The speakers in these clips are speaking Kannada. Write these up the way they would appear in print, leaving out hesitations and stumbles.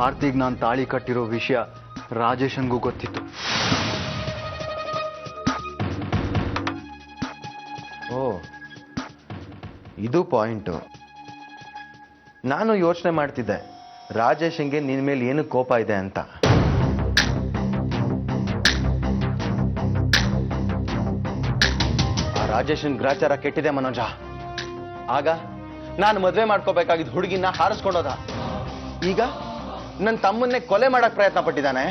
ಭಾರತಿಗೆ ನಾನು ತಾಳಿ ಕಟ್ಟಿರೋ ವಿಷಯ ರಾಜೇಶನ್ಗೂ ಗೊತ್ತಿತ್ತು. ಓ, ಇದು ಪಾಯಿಂಟು. ನಾನು ಯೋಚನೆ ಮಾಡ್ತಿದ್ದೆ ರಾಜೇಶನ್ಗೆ ನಿನ್ನ ಮೇಲೆ ಏನು ಕೋಪ ಇದೆ ಅಂತ. ಆ ರಾಜೇಶನ್ ಗ್ರಾಚಾರ ಕೆಟ್ಟಿದೆ ಮನೋಜ. ಆಗ ನಾನು ಮದುವೆ ಮಾಡ್ಕೋಬೇಕಾಗಿದ್ದ ಹುಡುಗಿನ ಹಾರಿಸ್ಕೊಂಡೋದ. ಈಗ ನನ್ನ ತಮ್ಮನ್ನೇ ಕೊಲೆ ಮಾಡಕ್ ಪ್ರಯತ್ನ ಪಟ್ಟಿದ್ದಾನೆ.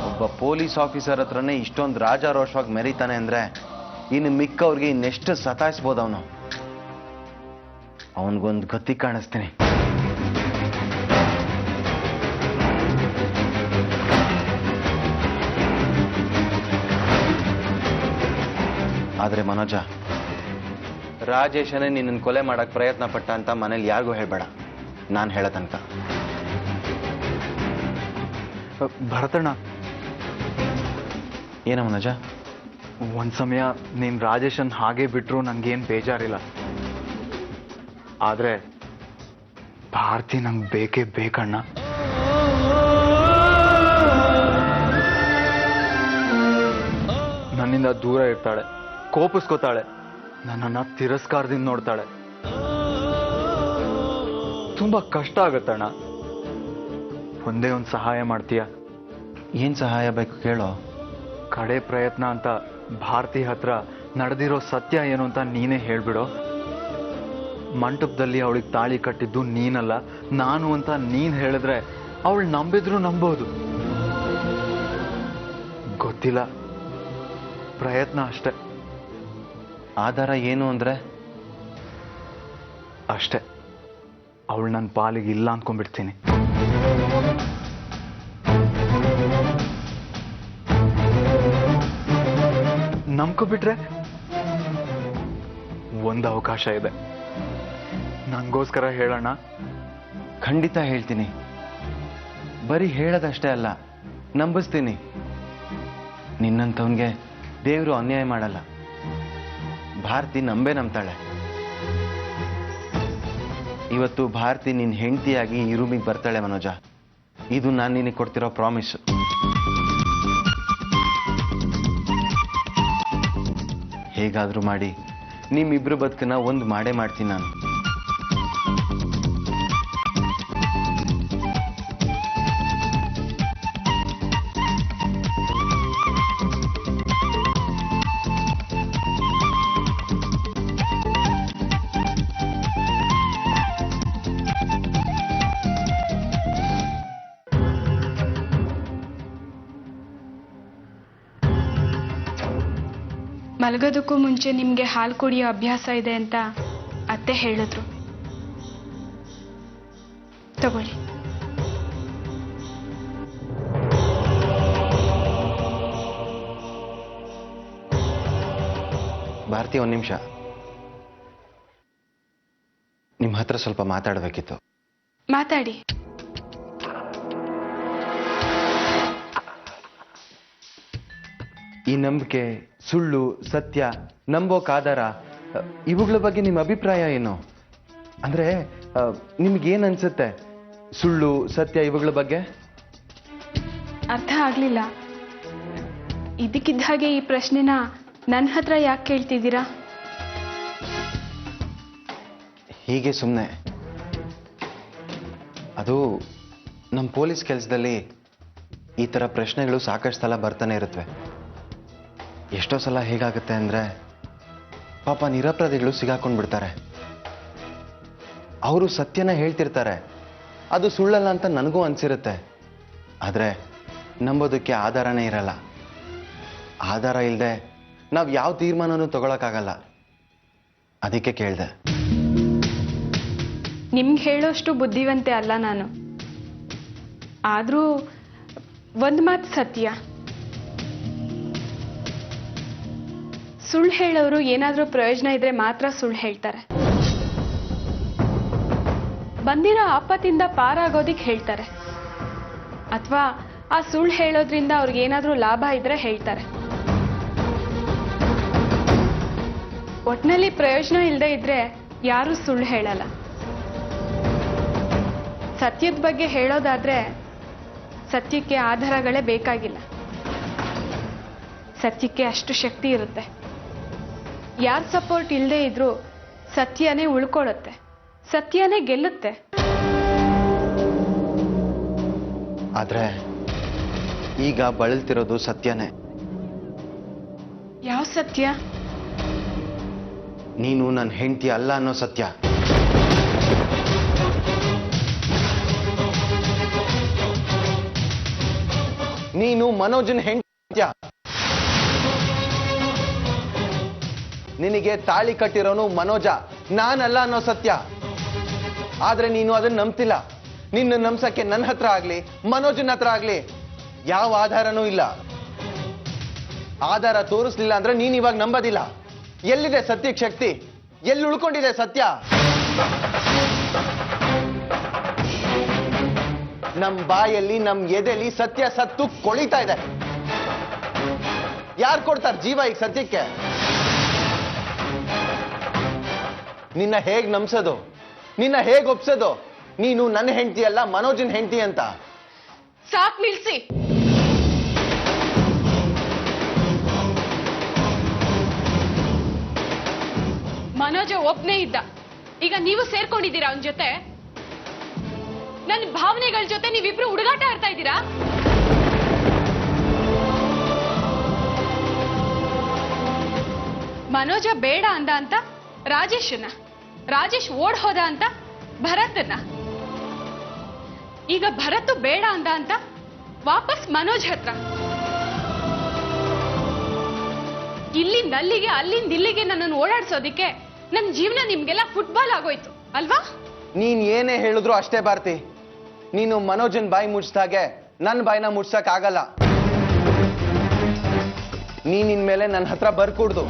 ಒಬ್ಬ ಪೊಲೀಸ್ ಆಫೀಸರ್ ಹತ್ರನೇ ಇಷ್ಟೊಂದು ರಾಜಾರೋಷವಾಗಿ ಮೆರೀತಾನೆ ಅಂದ್ರೆ ಇನ್ನು ಮಿಕ್ಕವ್ರಿಗೆ ಇನ್ನೆಷ್ಟು ಸತಾಯಿಸ್ಬೋದು ಅವನು. ಅವನಿಗೊಂದು ಗತಿ ಕಾಣಿಸ್ತೀನಿ. ಆದ್ರೆ ಮನೋಜ, ರಾಜೇಶನೇ ನಿನ್ನನ್ನು ಕೊಲೆ ಮಾಡಕ್ ಪ್ರಯತ್ನ ಪಟ್ಟ ಅಂತ ಮನೇಲಿ ಯಾರಿಗೂ ಹೇಳ್ಬೇಡ, ನಾನು ಹೇಳೋ ತನಕ. ಭರತಣ್ಣ, ಏನ ಮನೋಜ? ಒಂದ್ ಸಮಯ ನೀನ್ ರಾಜೇಶನ್ ಹಾಗೆ ಬಿಟ್ರು ನನ್ಗೇನ್ ಬೇಜಾರಿಲ್ಲ. ಆದ್ರೆ ಭಾರತಿ ನಂಗೆ ಬೇಕೇ ಬೇಕಣ್ಣ. ನನ್ನಿಂದ ದೂರ ಇರ್ತಾಳೆ, ಕೋಪಿಸ್ಕೋತಾಳೆ, ನನ್ನನ್ನ ತಿರಸ್ಕಾರದಿಂದ ನೋಡ್ತಾಳೆ. ತುಂಬಾ ಕಷ್ಟ ಆಗತ್ತಣ್ಣ. ಒಂದೇ ಒಂದು ಸಹಾಯ ಮಾಡ್ತೀಯ? ಏನ್ ಸಹಾಯ ಬೇಕು ಕೇಳೋ. ಕಡೆ ಪ್ರಯತ್ನ ಅಂತ ಭಾರತಿ ಹತ್ರ ನಡೆದಿರೋ ಸತ್ಯ ಏನು ಅಂತ ನೀನೇ ಹೇಳ್ಬಿಡೋ. ಮಂಟಪದಲ್ಲಿ ಅವಳಿಗೆ ತಾಳಿ ಕಟ್ಟಿದ್ದು ನೀನಲ್ಲ ನಾನು ಅಂತ ನೀನ್ ಹೇಳಿದ್ರೆ ಅವಳು ನಂಬಿದ್ರು ನಂಬೋದು. ಗೊತ್ತಿಲ್ಲ, ಪ್ರಯತ್ನ ಅಷ್ಟೆ. ಆಧಾರ ಏನು ಅಂದ್ರೆ? ಅಷ್ಟೆ, ಅವಳು ನನ್ನ ಪಾಲಿಗೆ ಇಲ್ಲ ಅಂದ್ಕೊಂಡ್ಬಿಡ್ತೀನಿ. ನಂಬ್ಕೊಬಿಟ್ರೆ ಒಂದು ಅವಕಾಶ ಇದೆ. ನಂಗೋಸ್ಕರ ಹೇಳೋಣ? ಖಂಡಿತ ಹೇಳ್ತೀನಿ. ಬರೀ ಹೇಳೋದಷ್ಟೇ ಅಲ್ಲ, ನಂಬಿಸ್ತೀನಿ. ನಿನ್ನಂಥವನ್ಗೆ ದೇವರು ಅನ್ಯಾಯ ಮಾಡಲ್ಲ. ಭಾರತಿ ನಂಬ್ತಾಳೆ. ಇವತ್ತು ಭಾರತಿ ನಿನ್ನ ಹೆಂಡತಿಯಾಗಿ ಈ ರೂಮಿಗೆ ಬರ್ತಾಳೆ ಮನೋಜ. ಇದು ನಾನು ನಿನಗೆ ಕೊಡ್ತಿರೋ ಪ್ರಾಮಿಸ್. ಹೇಗಾದ್ರೂ ಮಾಡಿ ನಿಮ್ಮಿಬ್ರು ಬದುಕನ್ನ ಒಂದು ಮಾಡೇ ಮಾಡ್ತೀನಿ ನಾನು. ಮಲಗೋದಕ್ಕೂ ಮುಂಚೆ ನಿಮಗೆ ಹಾಲು ಕುಡಿಯೋ ಅಭ್ಯಾಸ ಇದೆ ಅಂತ ಅತ್ತೆ ಹೇಳಿದ್ರು. ತಗೊಳ್ಳಿ. ಭಾರತಿ, ಒಂದು ನಿಮಿಷ. ನಿಮ್ಮ ಹತ್ರ ಸ್ವಲ್ಪ ಮಾತಾಡಬೇಕಿತ್ತು. ಮಾತಾಡಿ. ಈ ನಂಬಿಕೆ, ಸುಳ್ಳು, ಸತ್ಯ, ನಂಬೋಕಾಧಾರ, ಇವುಗಳ ಬಗ್ಗೆ ನಿಮ್ಮ ಅಭಿಪ್ರಾಯ ಏನು? ಅಂದ್ರೆ ನಿಮ್ಗೇನ್ ಅನ್ಸುತ್ತೆ ಸುಳ್ಳು, ಸತ್ಯ ಇವುಗಳ ಬಗ್ಗೆ? ಅರ್ಥ ಆಗ್ಲಿಲ್ಲ. ಇದಕ್ಕಿದ್ದ ಹಾಗೆ ಈ ಪ್ರಶ್ನೆನ ನನ್ನ ಹತ್ರ ಯಾಕೆ ಕೇಳ್ತಿದ್ದೀರಾ? ಹೀಗೆ ಸುಮ್ಮನೆ. ಅದು ನಮ್ಮ ಪೊಲೀಸ್ ಕೆಲಸದಲ್ಲಿ ಈ ಥರ ಪ್ರಶ್ನೆಗಳು ಸಾಕಷ್ಟು ಸಲ ಬರ್ತಾನೆ ಇರುತ್ತವೆ. ಎಷ್ಟೋ ಸಲ ಹೇಗಾಗುತ್ತೆ ಅಂದರೆ ಪಾಪ ನಿರಪರಾಧಿಗಳು ಸಿಗಾಕೊಂಡು ಬಿಡ್ತಾರೆ. ಅವರು ಸತ್ಯನ ಹೇಳ್ತಿರ್ತಾರೆ, ಅದು ಸುಳ್ಳಲ್ಲ ಅಂತ ನನಗೂ ಅನಿಸಿರುತ್ತೆ. ಆದರೆ ನಂಬೋದಕ್ಕೆ ಆಧಾರನೇ ಇರಲ್ಲ. ಆಧಾರ ಇಲ್ಲದೆ ನಾವು ಯಾವ ತೀರ್ಮಾನನೂ ತಗೊಳಕ್ಕಾಗಲ್ಲ. ಅದಕ್ಕೆ ಕೇಳಿದೆ. ನಿಮ್ಗೆ ಹೇಳೋಷ್ಟು ಬುದ್ಧಿವಂತೆ ಅಲ್ಲ ನಾನು. ಆದರೂ ಒಂದು ಮಾತು ಸತ್ಯ, ಸುಳ್ಳು ಹೇಳೋರು ಏನಾದರೂ ಪ್ರಯೋಜನ ಇದ್ರೆ ಮಾತ್ರ ಸುಳ್ಳು ಹೇಳ್ತಾರೆ. ಬಂದಿರೋ ಆಪತ್ತಿಂದ ಪಾರಾಗೋದಿಕ್ ಹೇಳ್ತಾರೆ, ಅಥವಾ ಆ ಸುಳ್ಳು ಹೇಳೋದ್ರಿಂದ ಅವ್ರಿಗೇನಾದ್ರೂ ಲಾಭ ಇದ್ರೆ ಹೇಳ್ತಾರೆ. ಒಟ್ನಲ್ಲಿ ಪ್ರಯೋಜನ ಇಲ್ಲದೆ ಇದ್ರೆ ಯಾರೂ ಸುಳ್ಳು ಹೇಳಲ್ಲ. ಸತ್ಯದ ಬಗ್ಗೆ ಹೇಳೋದಾದ್ರೆ ಸತ್ಯಕ್ಕೆ ಆಧಾರಗಳೇ ಬೇಕಾಗಿಲ್ಲ. ಸತ್ಯಕ್ಕೆ ಅಷ್ಟು ಶಕ್ತಿ ಇರುತ್ತೆ. ಯಾರ ಸಪೋರ್ಟ್ ಇಲ್ಲದೆ ಇದ್ರೂ ಸತ್ಯನೇ ಉಳ್ಕೊಳ್ಳುತ್ತೆ, ಸತ್ಯನೇ ಗೆಲ್ಲುತ್ತೆ. ಆದ್ರೆ ಈಗ ಬಳಲ್ತಿರೋದು ಸತ್ಯನೇ. ಯಾವ ಸತ್ಯ? ನೀನು ನನ್ನ ಹೆಂಡತಿ ಅಲ್ಲ ಅನ್ನೋ ಸತ್ಯ. ನೀನು ಮನೋಜನ್ ಹೆಂಡತಿ. ನಿನಗೆ ತಾಳಿ ಕಟ್ಟಿರೋನು ಮನೋಜ, ನಾನಲ್ಲ ಅನ್ನೋ ಸತ್ಯ. ಆದ್ರೆ ನೀನು ಅದನ್ನ ನಂಬ್ತಿಲ್ಲ. ನಿನ್ನ ನಂಬ್ಸಕ್ಕೆ ನನ್ನ ಹತ್ರ ಆಗ್ಲಿ ಮನೋಜನ್ ಹತ್ರ ಆಗ್ಲಿ ಯಾವ ಆಧಾರನೂ ಇಲ್ಲ. ಆಧಾರ ತೋರಿಸ್ಲಿಲ್ಲ ಅಂದ್ರೆ ನೀನ್ ಇವಾಗ ನಂಬೋದಿಲ್ಲ. ಎಲ್ಲಿದೆ ಸತ್ಯಕ್ಕೆ ಶಕ್ತಿ? ಎಲ್ಲಿ ಉಳ್ಕೊಂಡಿದೆ ಸತ್ಯ? ನಮ್ ಬಾಯಲ್ಲಿ ನಮ್ ಎದೆಲಿ ಸತ್ಯ ಸತ್ತು ಕೊಳಿತಾ ಇದೆ. ಯಾರು ಕೊಡ್ತಾರೆ ಜೀವ ಈಗ ಸತ್ಯಕ್ಕೆ? ನಿನ್ನ ಹೇಗ್ ನಂಬ್ಸೋದು? ನಿನ್ನ ಹೇಗ್ ಒಪ್ಸೋದು? ನೀನು ನನ್ನ ಹೆಂಡತಿ ಅಲ್ಲ ಮನೋಜನ್ ಹೆಂಡತಿ ಅಂತ. ಸಾಕ್ ನಿಲ್ಸಿ. ಮನೋಜ ಒಬ್ನೇ ಇದ್ದ, ಈಗ ನೀವು ಸೇರ್ಕೊಂಡಿದ್ದೀರಾ ಅವನ ಜೊತೆ. ನನ್ನ ಭಾವನೆಗಳ ಜೊತೆ ನೀವಿಬ್ರು ಹುಡುಗಾಟ ಆಡ್ತಾ ಇದ್ದೀರಾ. ಮನೋಜ ಬೇಡ ಅಂದ ಅಂತ ರಾಜೇಶ್ ಓಡ್ ಹೋದ ಅಂತ ಭರತನ, ಈಗ ಭರತ್ ಬೇಡ ಅಂದ ಅಂತ ವಾಪಸ್ ಮನೋಜ್ ಹತ್ರ. ಇಲ್ಲಿಂದ ಅಲ್ಲಿಗೆ ಅಲ್ಲಿಂದ ಇಲ್ಲಿಗೆ ನನ್ನನ್ನು ಓಡಾಡ್ಸೋದಿಕ್ಕೆ ನನ್ನ ಜೀವನ ನಿಮ್ಗೆಲ್ಲ ಫುಟ್ಬಾಲ್ ಆಗೋಯ್ತು ಅಲ್ವಾ? ನೀನ್ ಏನೇ ಹೇಳಿದ್ರು ಅಷ್ಟೇ ಭಾರತಿ. ನೀನು ಮನೋಜನ್ ಬಾಯಿ ಮುಚ್ಚಿದಾಗೆ ನನ್ನ ಬಾಯಿನ ಮುಚ್ಸಕ್ ಆಗಲ್ಲ. ನೀನ್ ಇನ್ಮೇಲೆ ನನ್ನ ಹತ್ರ ಬರ್ಕೂಡ್ದು.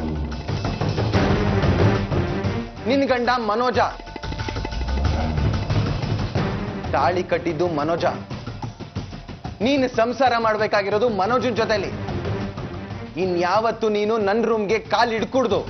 ನಿನ್ ಗಂಡ ಮನೋಜ, ತಾಳಿ ಕಟ್ಟಿದ್ದು ಮನೋಜ. ನೀನು ಸಂಸಾರ ಮಾಡ್ಬೇಕಾಗಿರೋದು ಮನೋಜನ್ ಜೊತೆಲಿ. ಇನ್ಯಾವತ್ತು ನೀನು ನನ್ನ ರೂಮ್ಗೆ ಕಾಲ್ ಹಿಡ್ಕೂಡ್ದು.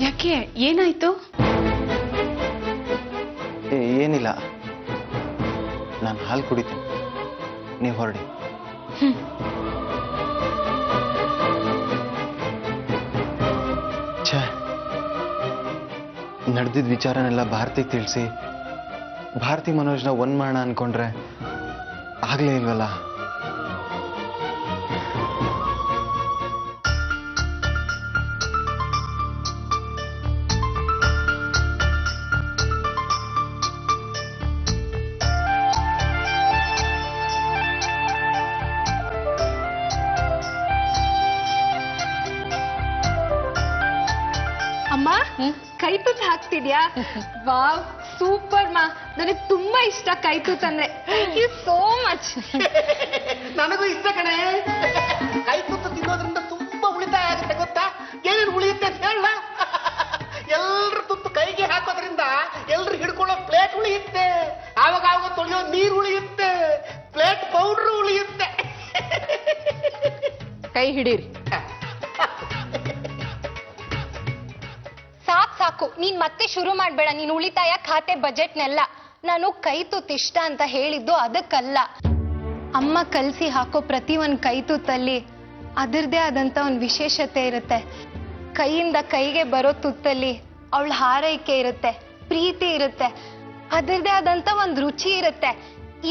ಯಾಕೆ, ಏನಾಯ್ತು? ಏನಿಲ್ಲ, ನಾನು ಹಾಲು ಕುಡಿತೀನಿ, ನೀವು ಹೊರಡಿ. ಛೇ, ನಡೆದಿದ್ದ ವಿಚಾರನೆಲ್ಲ ಭಾರತಿಗೆ ತಿಳಿಸಿ ಭಾರತಿ ಮನೋಜ್ನ ಒಂದ್ ಮಾಡೋಣ ಅನ್ಕೊಂಡ್ರೆ ಆಗ್ಲೇ ಇಲ್ವಲ್ಲ. ಅಮ್ಮ, ಕೈತೂತ್ ಹಾಕ್ತಿದ್ಯಾ? ವಾವ್, ಸೂಪರ್ ಮಾ. ನನಗೆ ತುಂಬಾ ಇಷ್ಟ ಕೈತೂತ್ ಅಂದ್ರೆ. Thank you so much. ನನಗೂ ಇಷ್ಟ ಕಣೆ. ಕೈ ತುತ್ತು ತಿನ್ನೋದ್ರಿಂದ ತುಂಬಾ ಉಳಿತಾಯ ಆಗುತ್ತೆ ಗೊತ್ತಾ? ಏನೇನು ಉಳಿಯುತ್ತೆ ಅಂತ ಹೇಳ. ಎಲ್ರ ತುತ್ತು ಕೈಗೆ ಹಾಕೋದ್ರಿಂದ ಎಲ್ರು ಹಿಡ್ಕೊಳ್ಳೋ ಪ್ಲೇಟ್ ಉಳಿಯುತ್ತೆ. ಆವಾಗ ತೊಳೆಯೋ ನೀರು ಉಳಿಯುತ್ತೆ, ಪ್ಲೇಟ್ ಪೌಡ್ರು ಉಳಿಯುತ್ತೆ. ಕೈ ಹಿಡೀರಿ. ಸಾಕು, ನೀನ್ ಮತ್ತೆ ಶುರು ಮಾಡ್ಬೇಡ ನೀನ್ ಉಳಿತಾಯ ಖಾತೆ ಬಜೆಟ್ನೆಲ್ಲ. ನಾನು ಕೈತೂತ್ ಇಷ್ಟ ಅಂತ ಹೇಳಿದ್ದು ಅದಕ್ಕಲ್ಲ. ಅಮ್ಮ ಕಲ್ಸಿ ಹಾಕೋ ಪ್ರತಿ ಒಂದ್ ಕೈತೂತಲ್ಲಿ ಅದರದೇ ಆದಂತ ಒಂದ್ ವಿಶೇಷತೆ ಇರುತ್ತೆ. ಕೈಯಿಂದ ಕೈಗೆ ಬರೋ ತುತ್ತಲ್ಲಿ ಅವಳ ಹಾರೈಕೆ ಇರುತ್ತೆ, ಪ್ರೀತಿ ಇರುತ್ತೆ, ಅದರದೇ ಆದಂತ ಒಂದ್ ರುಚಿ ಇರುತ್ತೆ.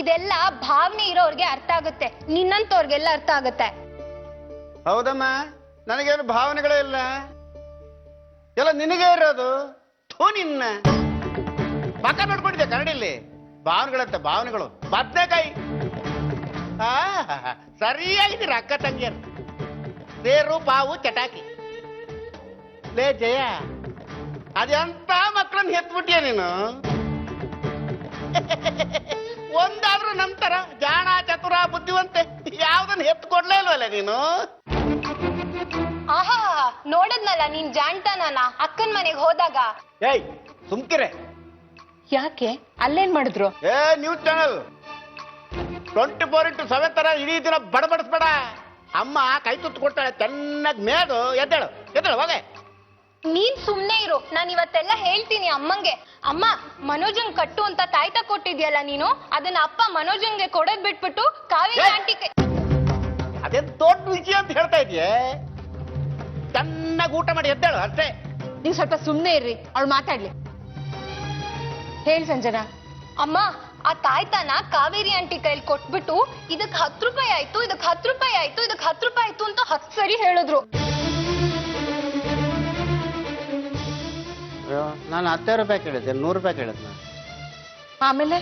ಇದೆಲ್ಲ ಭಾವನೆ ಇರೋರ್ಗೆ ಅರ್ಥ ಆಗುತ್ತೆ, ನಿನ್ನಂತವ್ರಿಗೆಲ್ಲ ಅರ್ಥ ಆಗುತ್ತೆ. ಹೌದಮ್ಮ, ನನಗೇನು ಭಾವನೆಗಳೇ ಇಲ್ಲ, ಎಲ್ಲ ನಿನಗೆ ಇರೋದು. ಥೂ ನಿನ್ನ ಪಕ್ಕ ನೋಡ್ಕೊಂಡಿದ್ದೆ ಕನ್ನಡಿಲಿ. ಭಾವನೆಗಳಂತೆ ಭಾವನೆಗಳು. ಬದನೆಕಾಯಿ ಸರಿಯಾಗಿದ್ದೀರ ಅಕ್ಕ ತಂಗಿಯರು. ಸೇರು ಪಾವು ಚಟಾಕಿ. ಲೇ ಜಯ, ಅದೆಂತ ಮಕ್ಕಳನ್ನ ಹೆತ್ಬಿಟ್ಟಿಯ ನೀನು. ಒಂದಾದ್ರೂ ನಂತರ ಜಾಣ ಚತುರ ಬುದ್ಧಿವಂತೆ ಯಾವ್ದನ್ನ ಹೆತ್ಕೊಡ್ಲೇ ಇಲ್ವಲ್ಲ ನೀನು. ಆಹಾ, ನೋಡದ್ನಲ್ಲ ನೀನ್ ಜಾಣ್ತಾನ ಅಕ್ಕನ್ ಮನೆಗ್ ಹೋದಾಗ. ಏಯ್ ಸುಮ್ಕಿರೆ. ಯಾಕೆ ಅಲ್ಲೇನ್ ಮಾಡಿದ್ರು? ನ್ಯೂಸ್ ಚಾನಲ್ 24x7 ತರ ಇಡೀ ದಿನ ಬಡಬಡಿಸ್ಬೇಡ. ಅಮ್ಮ ಕೈ ತುತ್ತು ಕೊಡ್ತಾಳೆ, ಚೆನ್ನಾಗಿ ಮೇದು ಎದ್ದೇಳು ಎದ್ದೇಳು ಹೋಗೆ. ನೀನ್ ಸುಮ್ನೆ ಇರು, ನಾನ್ ಇವತ್ತೆಲ್ಲ ಹೇಳ್ತೀನಿ ಅಮ್ಮಂಗೆ. ಅಮ್ಮ, ಮನೋಜಂಗ್ ಕಟ್ಟು ಅಂತ ತಾಯ್ತ ಕೊಟ್ಟಿದ್ಯಲ್ಲ ನೀನು, ಅದನ್ನ ಅಪ್ಪ ಮನೋಜಂಗೆ ಕೊಡೋದ್ ಬಿಟ್ಬಿಟ್ಟು ಕಾವೇರಿ ಆಂಟಿ ಅದೇನ್ ದೊಡ್ಡ ವಿಷಯ ಅಂತ ಹೇಳ್ತಾ ಇದೀಯ. ಚೆನ್ನಾಗಿ ಊಟ ಮಾಡಿ ಎದ್ದೇಳು ಅಷ್ಟೇ. ನೀವ್ ಸ್ವಲ್ಪ ಸುಮ್ನೆ ಇರ್ರಿ, ಅವ್ಳು ಮಾತಾಡ್ಲಿ. ಹೇಳಿ ಸಂಜನಾ. ಅಮ್ಮ, ಆ ತಾಯ್ತಾನ ಕಾವೇರಿ ಆಂಟಿ ಕೈಲಿ ಕೊಟ್ಬಿಟ್ಟು ಇದಕ್ 10 ರೂಪಾಯಿ ಆಯ್ತು, ಇದಕ್ 10 ರೂಪಾಯಿ ಆಯ್ತು, ಇದಕ್ 10 ರೂಪಾಯಿ ಆಯ್ತು ಅಂತ 10 ಸರಿ ಹೇಳಿದ್ರು. ನಾನು 10 ರೂಪಾಯಿ ಕೇಳಿದ್ದೆ, 100 ರೂಪಾಯಿ ಕೇಳಿದ್ನ. ಆಮೇಲೆ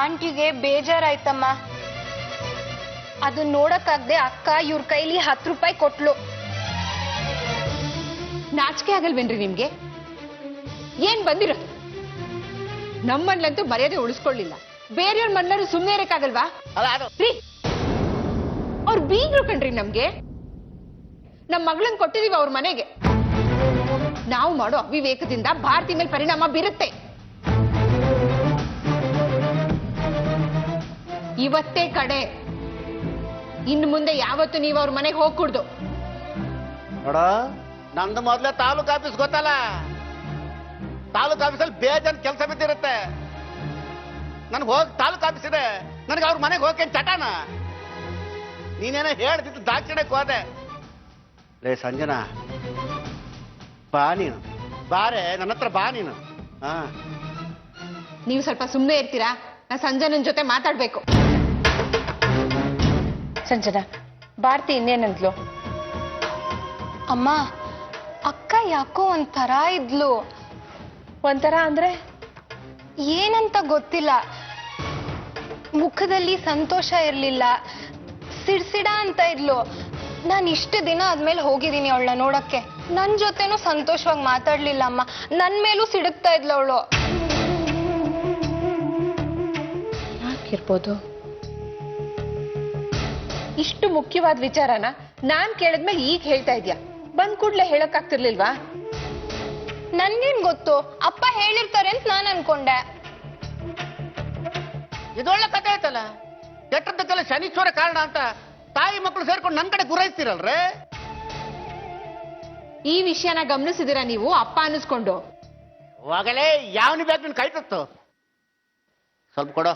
ಆಂಟಿಗೆ ಬೇಜಾರಾಯ್ತಮ್ಮ. ಅದನ್ನ ನೋಡಕ್ಕಾಗ್ದೆ ಅಕ್ಕ ಇವ್ರ ಕೈಲಿ 10 ರೂಪಾಯಿ ಕೊಟ್ಲು. ನಾಚಿಕೆ ಆಗಲ್ವೇನ್ರಿ ನಿಮ್ಗೆ? ಏನ್ ಬಂದಿರೋದು? ನಮ್ಮನ್ಲಂತೂ ಮರ್ಯಾದೆ ಉಳಿಸ್ಕೊಳ್ಳಿಲ್ಲ, ಬೇರೆಯವ್ರ ಮನ್ನಾರು ಸುಮ್ಮನೆ ಇರಕ್ಕಾಗಲ್ವಾ? ಅಲ್ಲ ಅದು ರೀ, ಅವ್ರು ಬೀಗ್ರು ಕಣ್ರಿ ನಮ್ಗೆ. ನಮ್ ಮಗಳನ್ನ ಕೊಟ್ಟಿದೀವಿ ಅವ್ರ ಮನೆಗೆ. ನಾವು ಮಾಡೋ ಅವಿವೇಕದಿಂದ ಭಾರತಿ ಮೇಲೆ ಪರಿಣಾಮ ಬೀರುತ್ತೆ. ಇವತ್ತೇ ಕಡೆ, ಇನ್ನು ಮುಂದೆ ಯಾವತ್ತು ನೀವು ಅವ್ರ ಮನೆಗೆ ಹೋಗ್ಕೂಡ್ದು. ನೋಡ, ನಂದು ಮೊದ್ಲೇ ತಾಲೂಕ್ ಆಫೀಸ್ ಗೊತ್ತಲ್ಲ. ತಾಲೂಕ್ ಆಫೀಸಲ್ಲಿ ಬೇಜಾನ್ ಕೆಲಸ ಬಿದ್ದಿರುತ್ತೆ. ನನ್ಗೆ ಹೋಗಿ ತಾಲೂಕ್ ಆಫೀಸ್ ಇದೆ, ನನಗೆ ಅವ್ರ ಮನೆಗೆ ಹೋಗಕ್ಕೆ ಚಟಾನ. ನೀನೇನೋ ಹೇಳ್ತಿದ್ದು ದಾಕ್ಷಿಣ್ಯಕ್ಕೆ ಹೋದೆ. ಲೇ ಸಂಜನಾ, ಬಾ ನೀನು, ಬಾರೆ ನನ್ನ ಹತ್ರ ಬಾ ನೀನು. ಹಾ, ನೀವು ಸ್ವಲ್ಪ ಸುಮ್ಮನೆ ಇರ್ತೀರಾ? ನಾ ಸಂಜನನ್ ಜೊತೆ ಮಾತಾಡ್ಬೇಕು. ಸಂಜನಾ, ಭಾರತಿ ಇನ್ನೇನಂದ್ಲು? ಅಮ್ಮ, ಅಕ್ಕ ಯಾಕೋ ಒಂಥರ ಇದ್ಲು. ಒಂಥರ ಅಂದ್ರೆ ಏನಂತ ಗೊತ್ತಿಲ್ಲ. ಮುಖದಲ್ಲಿ ಸಂತೋಷ ಇರ್ಲಿಲ್ಲ, ಸಿಡ್ಸಿಡ ಅಂತ ಇದ್ಲು. ನಾನು ಇಷ್ಟು ದಿನ ಆದ್ಮೇಲೆ ಹೋಗಿದ್ದೀನಿ ಅವಳನ್ನ ನೋಡಕ್ಕೆ. ನನ್ ಜೊತೆನೂ ಸಂತೋಷವಾಗಿ ಮಾತಾಡ್ಲಿಲ್ಲ ಅಮ್ಮ, ನನ್ ಮೇಲೂ ಸಿಡುಕ್ತಾ ಇದ್ಲು ಅವಳು. ಯಾಕಿರ್ಬೋದು? ಇಷ್ಟು ಮುಖ್ಯವಾದ ವಿಚಾರನ ನಾನ್ ಕೇಳಿದ್ಮೇಲೆ ಈಗ ಹೇಳ್ತಾ ಇದ್ಯಾ? ಬಂದ್ ಕೂಡ್ಲೆ ಹೇಳಕ್ಕಾಗ್ತಿರ್ಲಿಲ್ವಾ? ನನ್ಗೇನ್ ಗೊತ್ತು, ಅಪ್ಪ ಹೇಳಿರ್ತಾರೆ ಅಂತ ನಾನ್ ಅನ್ಕೊಂಡೆ. ಇದೊಳ್ಳೆ ಕಥೆ ಆಯ್ತಲ್ಲ. ಕೆಟ್ಟದ್ದಕ್ಕೆಲ್ಲ ಶನೀಶ್ವರ ಕಾರಣ ಅಂತ ತಾಯಿ ಮಕ್ಕಳು ಸೇರ್ಕೊಂಡು ನನ್ನ ಕಡೆ ಗುರಾಯಿಸ್ತೀರಲ್ರೇ. ಈ ವಿಷಯನ ಗಮನಿಸಿದಿರಾ ನೀವು ಅಪ್ಪ ಅನ್ನಿಸ್ಕೊಂಡು? ಹೋಗಲೇ, ಯಾವನಿ ಬೇಕು ನಿನ್ ಕೈ ತತ್ತು. ಸ್ವಲ್ಪ ಕೊಡೋ.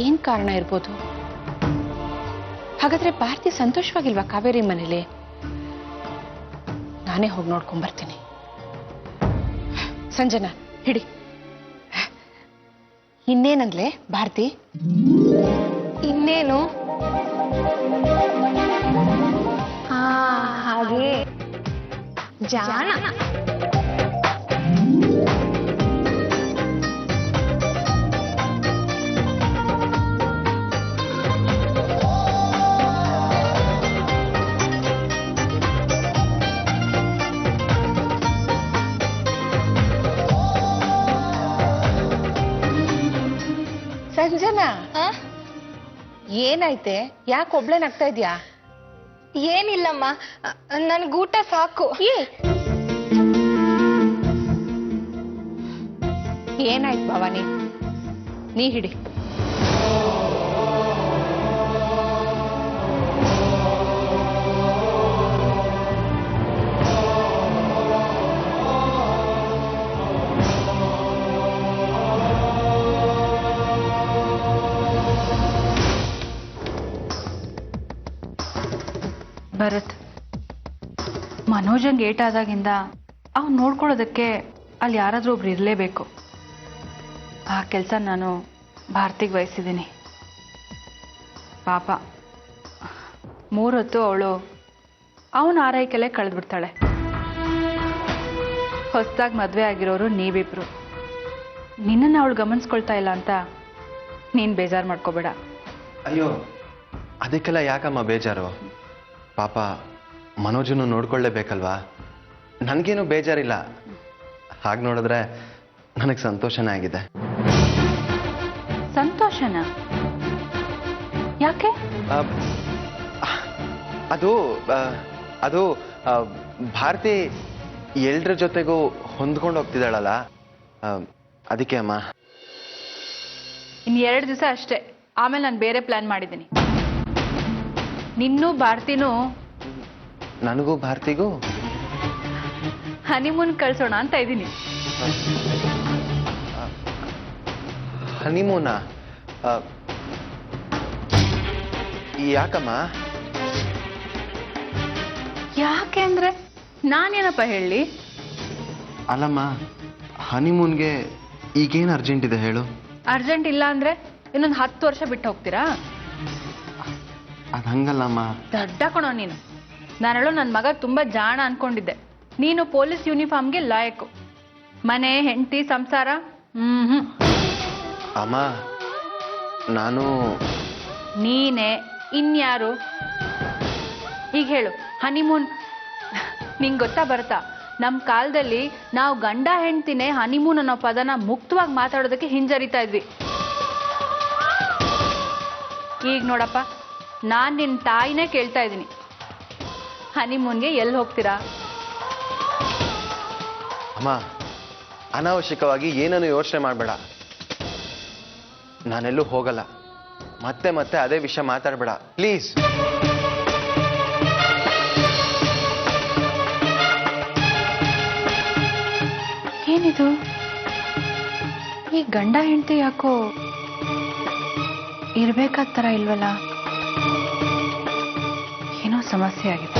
ಏನ್ ಕಾರಣ ಇರ್ಬೋದು? ಹಾಗಾದ್ರೆ ಭಾರತಿ ಸಂತೋಷವಾಗಿಲ್ವಾ ಕಾವೇರಿ ಮನೇಲಿ? ನಾನೇ ಹೋಗಿ ನೋಡ್ಕೊಂಡ್ ಬರ್ತೀನಿ. ಸಂಜನಾ, ಹಿಡಿ. ಇನ್ನೇನಂದ್ಲೆ ಭಾರತಿ? ಇನ್ನೇನು? ಹಾಗೆ ಜಾಣ. ಸಂಜನಾ, ಏನಾಯ್ತೆ? ಯಾಕೆ ಒಬ್ಳೆ ನಗ್ತಾ ಇದ್ಯಾ? ಏನಿಲ್ಲಮ್ಮ, ನನ್ಗೂಟ ಸಾಕು. ಏನಾಯ್ತು ಭವಾನಿ? ನೀ ಹಿಡಿ. ಭರತ್, ಮನೋಜಂಗೆ ಏಟಾದಾಗಿಂದ ಅವ್ನು ನೋಡ್ಕೊಳ್ಳೋದಕ್ಕೆ ಅಲ್ಲಿ ಯಾರಾದರೂ ಒಬ್ರು ಇರಲೇಬೇಕು. ಆ ಕೆಲಸ ನಾನು ಭಾರತಿಗೆ ವಹಿಸಿದ್ದೀನಿ. ಪಾಪ 3 ಹೊತ್ತು ಅವಳು ಅವನ ಆರೈಕೆಲೆ ಕಳೆದ್ಬಿಡ್ತಾಳೆ. ಹೊಸದಾಗಿ ಮದುವೆ ಆಗಿರೋರು ನೀವಿಬ್ರು. ನಿನ್ನನ್ನು ಅವಳು ಗಮನಿಸ್ಕೊಳ್ತಾ ಇಲ್ಲ ಅಂತ ನೀನು ಬೇಜಾರು ಮಾಡ್ಕೋಬೇಡ. ಅಯ್ಯೋ ಅದಕ್ಕೆಲ್ಲ ಯಾಕಮ್ಮ ಬೇಜಾರು? ಪಾಪ ಮನೋಜನ್ನು ನೋಡ್ಕೊಳ್ಳೇಬೇಕಲ್ವಾ? ನನಗೇನು ಬೇಜಾರಿಲ್ಲ. ಹಾಗೆ ನೋಡಿದ್ರೆ ನನಗೆ ಸಂತೋಷನೇ ಆಗಿದೆ. ಸಂತೋಷನ? ಯಾಕೆ? ಅದು ಅದು ಭಾರತಿ ಎಲ್ರ ಜೊತೆಗೂ ಹೊಂದ್ಕೊಂಡು ಹೋಗ್ತಿದ್ದಾಳಲ್ಲ, ಅದಕ್ಕೆ ಅಮ್ಮ. ಇನ್ನು 2 ದಿವಸ ಅಷ್ಟೇ, ಆಮೇಲೆ ನಾನು ಬೇರೆ ಪ್ಲಾನ್ ಮಾಡಿದ್ದೀನಿ. ನಿನ್ನೂ ಭಾರತಿನೂ ನನಗೂ ಭಾರತಿಗೂ ಹನಿಮೂನ್ ಕಳ್ಸೋಣ ಅಂತ ಇದ್ದೀನಿ. ಹನಿಮೂನಾ? ಯಾಕಮ್ಮ? ಯಾಕೆ ಅಂದ್ರೆ ನಾನೇನಪ್ಪ ಹೇಳಿ? ಅಲ್ಲಮ್ಮ, ಹನಿಮೂನ್ಗೆ ಈಗೇನು ಅರ್ಜೆಂಟ್ ಇದೆ ಹೇಳು? ಅರ್ಜೆಂಟ್ ಇಲ್ಲ ಅಂದ್ರೆ ಇನ್ನೊಂದು 10 ವರ್ಷ ಬಿಟ್ಟು ಹೋಗ್ತೀರಾ? ಅದು ಹಂಗಲ್ಲಮ್ಮ. ದಡ್ಡ ಕಣೋ ನೀನು. ನಾನು ಹೇಳೋ ನನ್ನ ಮಗ ತುಂಬಾ ಜಾಣ ಅನ್ಕೊಂಡಿದ್ದೆ. ನೀನು ಪೊಲೀಸ್ ಯೂನಿಫಾರ್ಮ್ಗೆ ಲಾಯಕು. ಮನೆ, ಹೆಂಡತಿ, ಸಂಸಾರ ಅಮ್ಮ ನಾನು ನೀನೇ, ಇನ್ಯಾರು? ಈಗ ಹೇಳು, ಹನಿಮೂನ್ ನಿಂಗೆ ಗೊತ್ತಾ ಬರ್ತಾ? ನಮ್ಮ ಕಾಲದಲ್ಲಿ ನಾವು ಗಂಡ ಹೆಂಡ್ತಿನೇ ಹನಿಮೂನ್ ಅನ್ನೋ ಪದನ ಮುಕ್ತವಾಗಿ ಮಾತಾಡೋದಕ್ಕೆ ಹಿಂಜರಿತಾ ಇದ್ವಿ. ಈಗ ನೋಡಪ್ಪ, ನಾನು ನಿನ್ನ ತಾಯಿನೇ ಕೇಳ್ತಾ ಇದ್ದೀನಿ, ಹನಿಮೂನ್ಗೆ ಎಲ್ಲಿ ಹೋಗ್ತೀರಾ? ಅಮ್ಮ ಅನಾವಶ್ಯಕವಾಗಿ ಏನನ್ನು ಯೋಚನೆ ಮಾಡಬೇಡ. ನಾನೆಲ್ಲೂ ಹೋಗಲ್ಲ. ಮತ್ತೆ ಮತ್ತೆ ಅದೇ ವಿಷಯ ಮಾತಾಡಬೇಡ ಪ್ಲೀಸ್. ಏನಿದು? ಈ ಗಂಡ ಹೆಂಡತಿ ಯಾಕೋ ಇರ್ಬೇಕಾದ ಥರ ಇಲ್ವಲ್ಲ? ಏನೋ ಸಮಸ್ಯೆ ಆಗಿದೆ.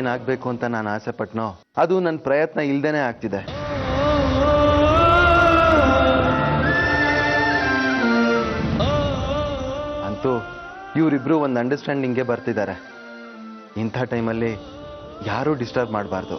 ಏನಾಗಬೇಕು ಅಂತ ನಾನು ಆಸೆ ಪಟ್ನೋ ಅದು ನನ್ನ ಪ್ರಯತ್ನ ಇಲ್ದೇನೆ ಆಗ್ತಿದೆ. ಅಂತೂ ಇವರಿಬ್ರು ಒಂದು ಅಂಡರ್ಸ್ಟ್ಯಾಂಡಿಂಗ್ಗೆ ಬರ್ತಿದ್ದಾರೆ. ಇಂಥ ಟೈಮಲ್ಲಿ ಯಾರೂ ಡಿಸ್ಟರ್ಬ್ ಮಾಡಬಾರ್ದು.